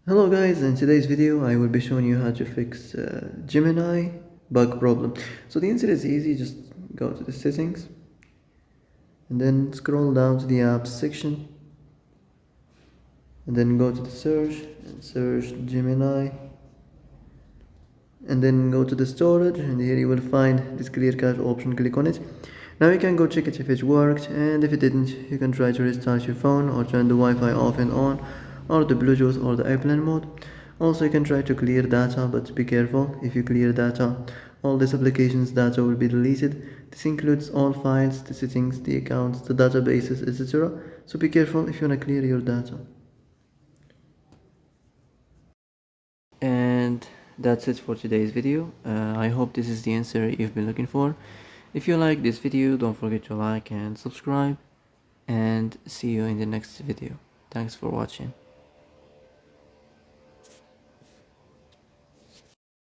Hello guys, in today's video I will be showing you how to fix Gemini bug problem. So the answer is easy, just go to the settings and then scroll down to the apps section and then go to the search and search Gemini and then go to the storage and here you will find this clear cache option. Click on it. Now you can go check it if it worked, and if it didn't you can try to restart your phone or turn the Wi-Fi off and on, or the Bluetooth or the airplane mode. Also you can try to clear data, but be careful. If you clear data, all this application's data will be deleted. This includes all files, the settings, the accounts, the databases, etc. So be careful if you want to clear your data. And that's it for today's video. I hope this is the answer you've been looking for. If you like this video, don't forget to like and subscribe, and see you in the next video. Thanks for watching.